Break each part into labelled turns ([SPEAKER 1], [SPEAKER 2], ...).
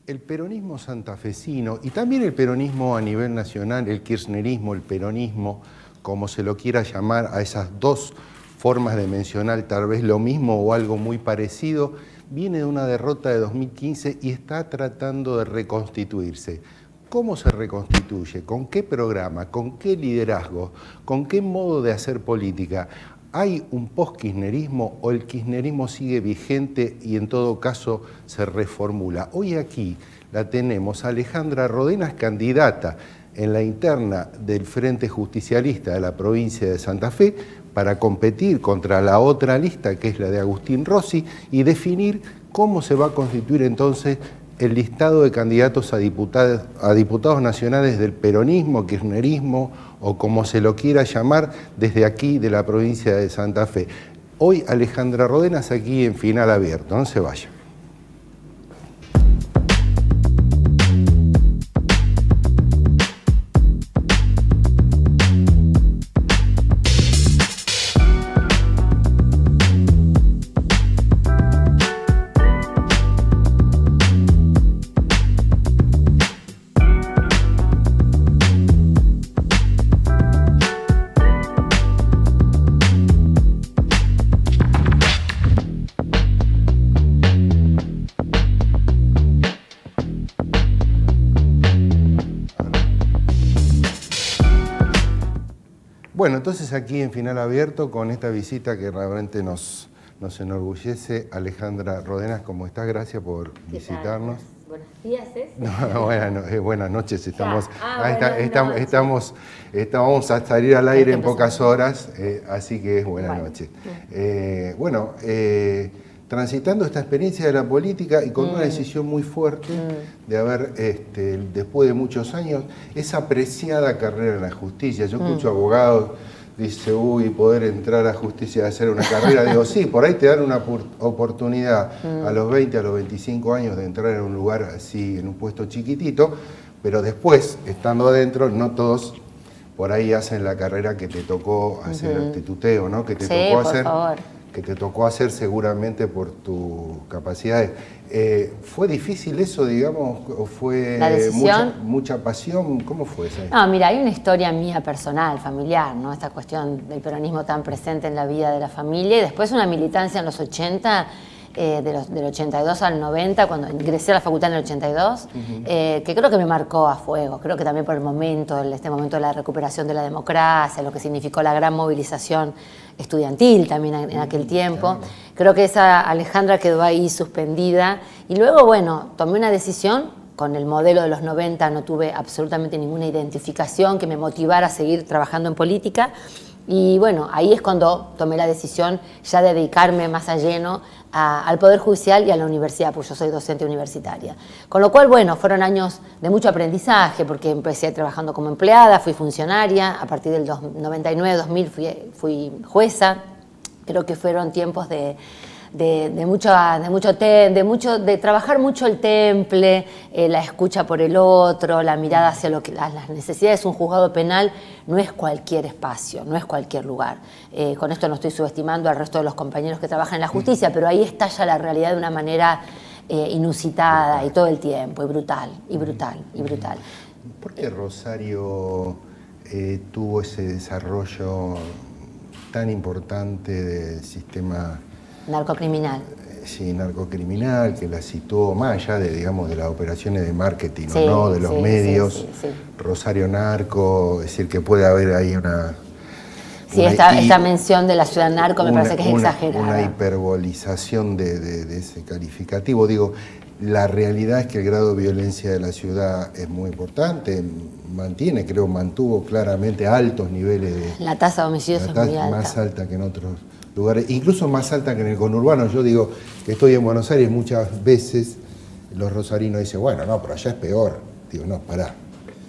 [SPEAKER 1] el peronismo santafesino y también el peronismo a nivel nacional, el kirchnerismo, el peronismo, como se lo quiera llamar, a esas dos formas de mencionar tal vez lo mismo o algo muy parecido, viene de una derrota de 2015 y está tratando de reconstituirse. ¿Cómo se reconstituye? ¿Con qué programa? ¿Con qué liderazgo? ¿Con qué modo de hacer política? ¿Hay un post-kirchnerismo o el kirchnerismo sigue vigente y en todo caso se reformula? Hoy aquí la tenemos, Alejandra Rodenas, candidata en la interna del Frente Justicialista de la provincia de Santa Fe para competir contra la otra lista, que es la de Agustín Rossi, y definir cómo se va a constituir entonces el listado de candidatos a diputados nacionales del peronismo, kirchnerismo o como se lo quiera llamar desde aquí de la provincia de Santa Fe. Hoy Alejandra Rodenas aquí en Final Abierto, no se vaya. Bueno, entonces aquí en Final Abierto, con esta visita que realmente nos enorgullece, Alejandra Rodenas, ¿cómo estás? Gracias por visitarnos.
[SPEAKER 2] Buenos días, ¿es?
[SPEAKER 1] No, buenas noches, vamos a salir al aire en pocas horas, así que es buenas noches. Transitando esta experiencia de la política y con una decisión muy fuerte de haber, después de muchos años, esa apreciada carrera en la justicia. Yo escucho abogados, dice, uy, poder entrar a justicia y hacer una carrera. Digo, sí, por ahí te dan una oportunidad a los 20, a los 25 años de entrar en un lugar así, en un puesto chiquitito, pero después, estando adentro, no todos por ahí hacen la carrera que te tocó hacer, el tuteo, ¿no? Que te tocó hacer. Que te tocó hacer seguramente por tus capacidades. ¿Fue difícil eso, digamos, o fue mucha pasión? ¿Cómo fue eso?
[SPEAKER 2] No, mira, hay una historia mía personal, familiar, ¿no? Esta cuestión del peronismo tan presente en la vida de la familia y después una militancia en los 80, del 82 al 90, cuando ingresé a la facultad en el 82, que creo que me marcó a fuego. Creo que también por el momento, este momento de la recuperación de la democracia, lo que significó la gran movilización estudiantil también en aquel tiempo. Claro. Creo que esa Alejandra quedó ahí suspendida. Y luego, bueno, tomé una decisión. Con el modelo de los 90 no tuve absolutamente ninguna identificación que me motivara a seguir trabajando en política. Y bueno, ahí es cuando tomé la decisión ya de dedicarme más a lleno al Poder Judicial y a la universidad, porque yo soy docente universitaria. Con lo cual, bueno, fueron años de mucho aprendizaje, porque empecé trabajando como empleada, fui funcionaria, a partir del 99-2000 fui jueza. Creo que fueron tiempos de trabajar mucho el temple, la escucha por el otro, la mirada hacia las necesidades. Un juzgado penal no es cualquier espacio, no es cualquier lugar. Con esto no estoy subestimando al resto de los compañeros que trabajan en la justicia, pero ahí estalla la realidad de una manera inusitada y todo el tiempo, y brutal.
[SPEAKER 1] ¿Por qué Rosario tuvo ese desarrollo tan importante del sistema
[SPEAKER 2] narcocriminal?
[SPEAKER 1] Sí, narcocriminal, que la situó más allá de, digamos, de las operaciones de marketing,
[SPEAKER 2] sí,
[SPEAKER 1] ¿no? De los medios,
[SPEAKER 2] sí.
[SPEAKER 1] Rosario Narco, es decir, que puede haber ahí una...
[SPEAKER 2] Sí, esta mención de la ciudad narco me parece que es exagerada.
[SPEAKER 1] Una hiperbolización de ese calificativo. Digo, la realidad es que el grado de violencia de la ciudad es muy importante, mantuvo claramente altos niveles de...
[SPEAKER 2] La tasa de homicidios es muy alta.
[SPEAKER 1] Más alta que en otros lugares, incluso más alta que en el conurbano. Yo digo que estoy en Buenos Aires, muchas veces los rosarinos dicen, bueno, no, pero allá es peor. Digo, no, pará,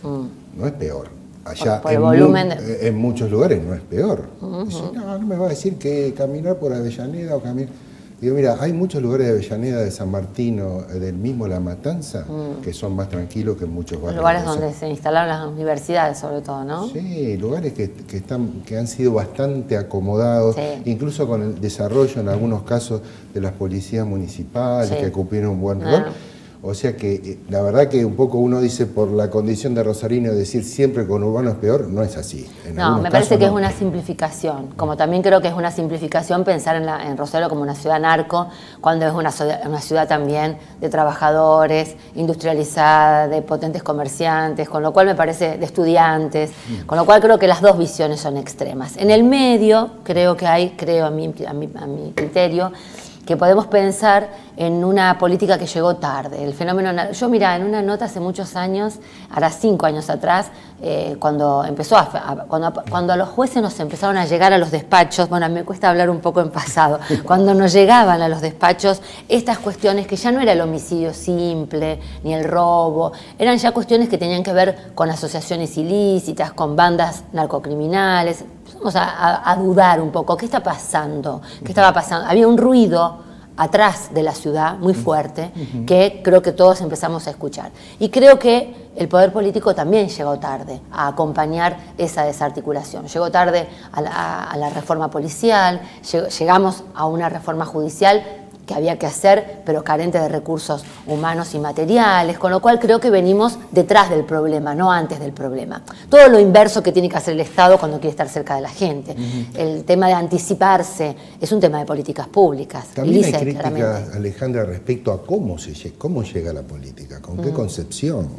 [SPEAKER 1] no es peor. Allá por en muchos lugares no es peor. Dicen, no me va a decir que caminar por Avellaneda o caminar... Digo, mira, hay muchos lugares de Avellaneda, de San Martín o del mismo La Matanza que son más tranquilos que muchos barrios.
[SPEAKER 2] Lugares donde se instalaron las universidades, sobre todo, ¿no?
[SPEAKER 1] Sí, lugares que han sido bastante acomodados, incluso con el desarrollo en algunos casos de las policías municipales que cumplieron un buen rol. O sea que la verdad que un poco uno dice por la condición de rosarino decir siempre conurbano es peor, no es así.
[SPEAKER 2] No, me parece que es una simplificación, como también creo que es una simplificación pensar en Rosario como una ciudad narco, cuando es una ciudad también de trabajadores, industrializada, de potentes comerciantes, con lo cual me parece de estudiantes, con lo cual creo que las dos visiones son extremas. En el medio creo que hay, a mi criterio, que podemos pensar en una política que llegó tarde. El fenómeno, yo mira, en una nota hace muchos años, ahora 5 años atrás, cuando a los jueces nos empezaron a llegar a los despachos, bueno, me cuesta hablar un poco en pasado, cuando nos llegaban a los despachos estas cuestiones que ya no era el homicidio simple, ni el robo, eran ya cuestiones que tenían que ver con asociaciones ilícitas, con bandas narcocriminales. Vamos a dudar un poco, ¿qué está pasando? ¿Qué estaba pasando? Había un ruido atrás de la ciudad muy fuerte que creo que todos empezamos a escuchar. Y creo que el poder político también llegó tarde a acompañar esa desarticulación. Llegó tarde a la reforma policial, llegamos a una reforma judicial que había que hacer, pero carente de recursos humanos y materiales, con lo cual creo que venimos detrás del problema, no antes del problema. Todo lo inverso que tiene que hacer el Estado cuando quiere estar cerca de la gente. El tema de anticiparse es un tema de políticas públicas.
[SPEAKER 1] También hay críticas, Alejandra, respecto a cómo llega la política, con qué concepción,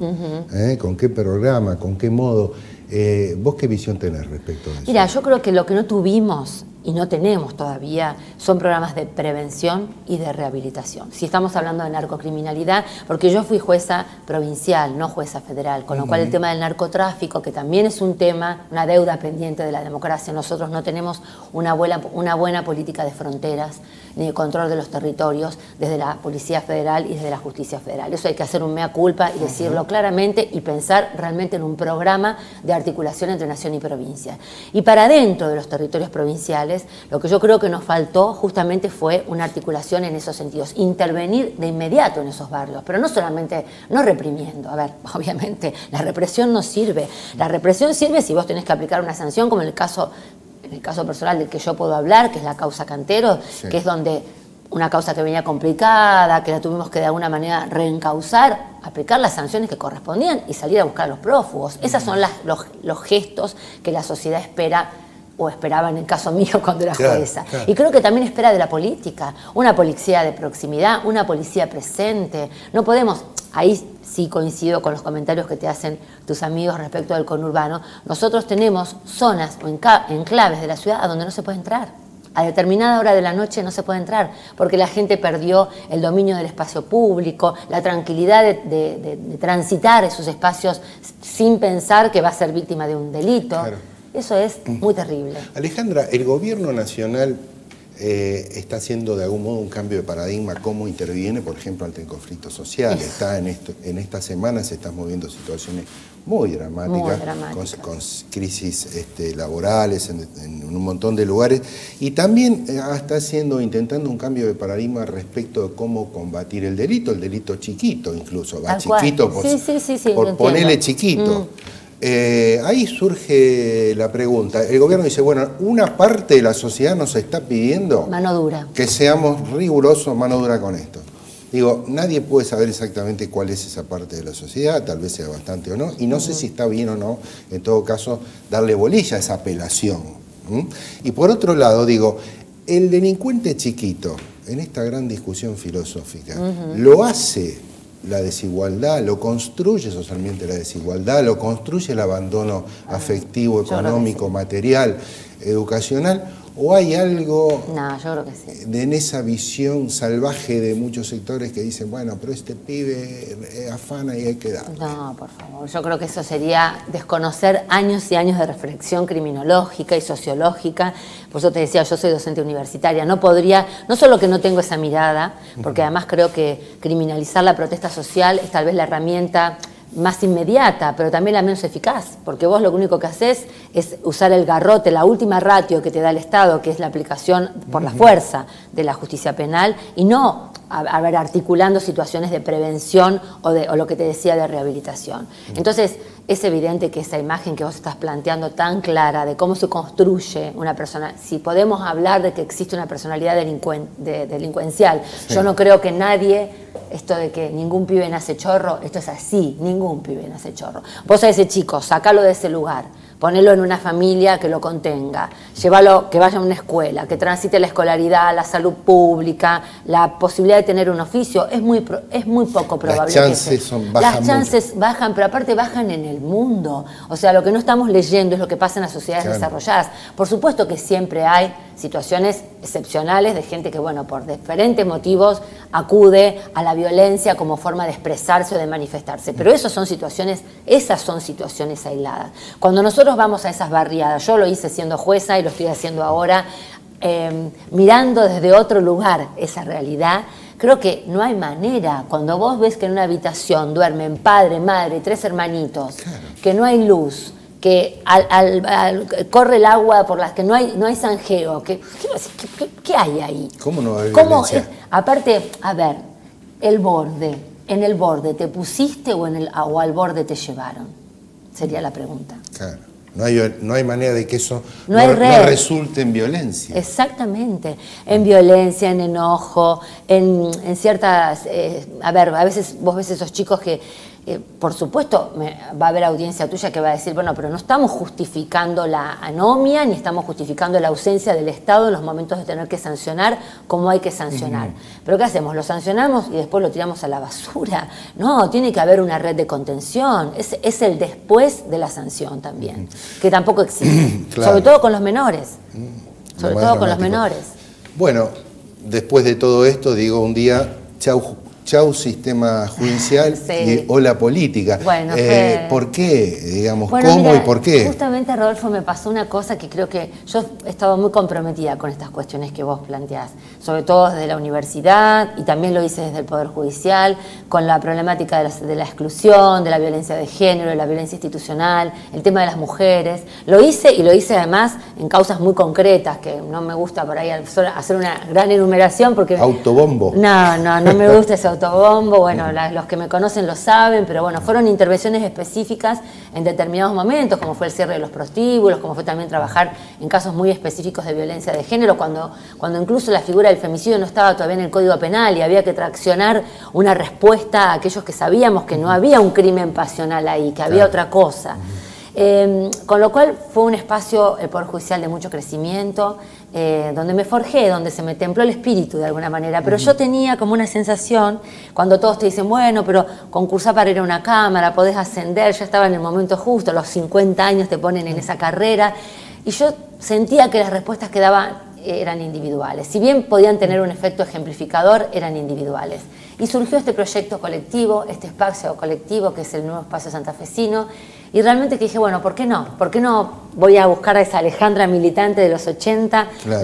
[SPEAKER 1] con qué programa, con qué modo. ¿Vos qué visión tenés respecto a eso?
[SPEAKER 2] Mira, yo creo que lo que no tuvimos y no tenemos todavía son programas de prevención y de rehabilitación. Si estamos hablando de narcocriminalidad, porque yo fui jueza provincial, no jueza federal, con lo cual el tema del narcotráfico, que también es un tema, una deuda pendiente de la democracia, nosotros no tenemos una buena política de fronteras ni de control de los territorios desde la Policía Federal y desde la Justicia Federal. Eso hay que hacer un mea culpa y decirlo claramente y pensar realmente en un programa de articulación entre nación y provincia. Y para dentro de los territorios provinciales, lo que yo creo que nos faltó justamente fue una articulación en esos sentidos, intervenir de inmediato en esos barrios, pero no solamente, no reprimiendo. A ver, obviamente la represión no sirve. La represión sirve si vos tenés que aplicar una sanción, como en el caso personal del que yo puedo hablar, que es la causa Cantero, que es donde una causa que venía complicada, que la tuvimos que de alguna manera reencauzar, aplicar las sanciones que correspondían y salir a buscar a los prófugos. Esos son los gestos que la sociedad espera, o esperaba en el caso mío cuando era jueza. Claro. Y creo que también espera de la política, una policía de proximidad, una policía presente. No podemos, ahí sí coincido con los comentarios que te hacen tus amigos respecto del conurbano, nosotros tenemos zonas o enclaves de la ciudad a donde no se puede entrar. A determinada hora de la noche no se puede entrar, porque la gente perdió el dominio del espacio público, la tranquilidad de transitar esos espacios sin pensar que va a ser víctima de un delito. Claro. Eso es muy terrible.
[SPEAKER 1] Alejandra, el gobierno nacional está haciendo de algún modo un cambio de paradigma, cómo interviene, por ejemplo, ante el conflicto social. Está en estas semanas se están moviendo situaciones muy dramáticas. Con crisis laborales en un montón de lugares. Y también está intentando un cambio de paradigma respecto de cómo combatir el delito chiquito incluso. Va chiquito por ponerle chiquito. Ahí surge la pregunta. El gobierno dice, bueno, una parte de la sociedad nos está pidiendo
[SPEAKER 2] mano dura,
[SPEAKER 1] que seamos rigurosos, mano dura con esto. Digo, nadie puede saber exactamente cuál es esa parte de la sociedad, tal vez sea bastante o no, y no sé si está bien o no, en todo caso, darle bolilla a esa apelación. Y por otro lado, digo, el delincuente chiquito, en esta gran discusión filosófica, lo hace la desigualdad, lo construye socialmente la desigualdad, lo construye el abandono afectivo, económico, material, educacional, o hay algo
[SPEAKER 2] yo creo que sí,
[SPEAKER 1] en esa visión salvaje de muchos sectores que dicen, bueno, pero este pibe afana y hay que darle.
[SPEAKER 2] No, por favor, yo creo que eso sería desconocer años y años de reflexión criminológica y sociológica. Por eso te decía, yo soy docente universitaria, no solo que no tengo esa mirada, porque además creo que criminalizar la protesta social es tal vez la herramienta más inmediata, pero también la menos eficaz, porque vos lo único que haces es usar el garrote, la última ratio que te da el Estado, que es la aplicación por la fuerza de la justicia penal, y no articulando situaciones de prevención o lo que te decía de rehabilitación. Entonces, es evidente que esa imagen que vos estás planteando tan clara de cómo se construye una persona, si podemos hablar de que existe una personalidad delincuencial, sí. Yo no creo que nadie, esto de que ningún pibe nace chorro, esto es así, ningún pibe nace chorro. Vos a ese chico, sacalo de ese lugar, ponelo en una familia que lo contenga, llévalo, que vaya a una escuela, que transite la escolaridad, la salud pública, la posibilidad de tener un oficio, es muy poco probable. Las chances bajan, pero aparte bajan en el mundo. O sea, lo que no estamos leyendo es lo que pasa en las sociedades desarrolladas. Por supuesto que siempre hay situaciones excepcionales de gente que, bueno, por diferentes motivos acude a la violencia como forma de expresarse o de manifestarse. Pero esas son situaciones aisladas. Cuando nosotros vamos a esas barriadas, yo lo hice siendo jueza y lo estoy haciendo ahora, mirando desde otro lugar esa realidad, creo que no hay manera. Cuando vos ves que en una habitación duermen padre, madre, 3 hermanitos, que no hay luz, que corre el agua por las que no hay zanjeo, ¿qué hay ahí?
[SPEAKER 1] ¿Cómo no hay violencia?
[SPEAKER 2] Aparte, a ver, en el borde, ¿te pusiste o al borde te llevaron? Sería la pregunta.
[SPEAKER 1] Claro. No hay manera de que eso no resulte en violencia.
[SPEAKER 2] Exactamente, en violencia, en enojo, en ciertas... a ver, a veces vos ves esos chicos que, por supuesto, va a haber audiencia tuya que va a decir, bueno, pero no estamos justificando la anomia, ni estamos justificando la ausencia del Estado en los momentos de tener que sancionar como hay que sancionar. Pero ¿qué hacemos? ¿Lo sancionamos y después lo tiramos a la basura? No, tiene que haber una red de contención. Es el después de la sanción también, que tampoco existe. Claro. Sobre todo con los menores. Sobre todo con los menores.
[SPEAKER 1] Bueno, después de todo esto, digo, un día, chau sistema judicial y hola política.
[SPEAKER 2] Bueno,
[SPEAKER 1] ¿por qué? Digamos, bueno, ¿cómo mira, y por qué?
[SPEAKER 2] Justamente, Rodolfo, me pasó una cosa que creo que yo he estado muy comprometida con estas cuestiones que vos planteás, sobre todo desde la universidad y también lo hice desde el Poder Judicial, con la problemática de la exclusión, de la violencia de género, de la violencia institucional, el tema de las mujeres. Lo hice y lo hice además en causas muy concretas, que no me gusta por ahí hacer una gran enumeración porque...
[SPEAKER 1] Autobombo.
[SPEAKER 2] No me gusta ese autobombo, bueno, los que me conocen lo saben, pero bueno, fueron intervenciones específicas en determinados momentos, como fue el cierre de los prostíbulos, como fue también trabajar en casos muy específicos de violencia de género, cuando incluso la figura del femicidio no estaba todavía en el Código Penal y había que traccionar una respuesta a aquellos que sabíamos que no había un crimen pasional ahí, que había otra cosa. Con lo cual fue un espacio, el Poder Judicial, de mucho crecimiento, donde me forjé, donde se me templó el espíritu de alguna manera, pero yo tenía como una sensación, cuando todos te dicen, bueno, pero concursá para ir a una cámara, podés ascender, ya estaba en el momento justo, a los 50 años te ponen en esa carrera, y yo sentía que las respuestas que daban eran individuales, si bien podían tener un efecto ejemplificador, eran individuales. Y surgió este proyecto colectivo, este espacio colectivo que es el nuevo espacio santafesino, y realmente que dije, bueno, ¿por qué no? ¿Por qué no voy a buscar a esa Alejandra militante de los 80? Claro.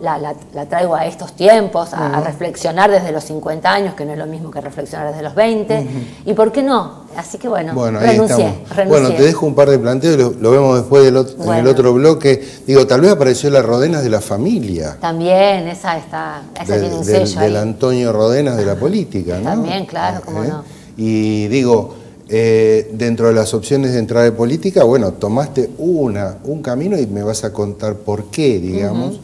[SPEAKER 2] La traigo a estos tiempos, a reflexionar desde los 50 años, que no es lo mismo que reflexionar desde los 20. ¿Y por qué no? Así que bueno renuncié.
[SPEAKER 1] Bueno, te dejo un par de planteos, lo vemos después en el otro bloque. Digo, tal vez apareció la Rodenas de la familia.
[SPEAKER 2] También, esa tiene un sello
[SPEAKER 1] del Antonio Rodenas de la política, ¿no?
[SPEAKER 2] También, claro, cómo no.
[SPEAKER 1] Y digo... dentro de las opciones de entrar en política, bueno, tomaste un camino y me vas a contar por qué, digamos,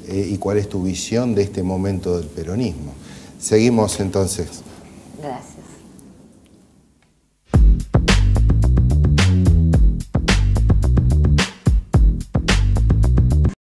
[SPEAKER 1] y cuál es tu visión de este momento del peronismo. Seguimos entonces.
[SPEAKER 2] Gracias.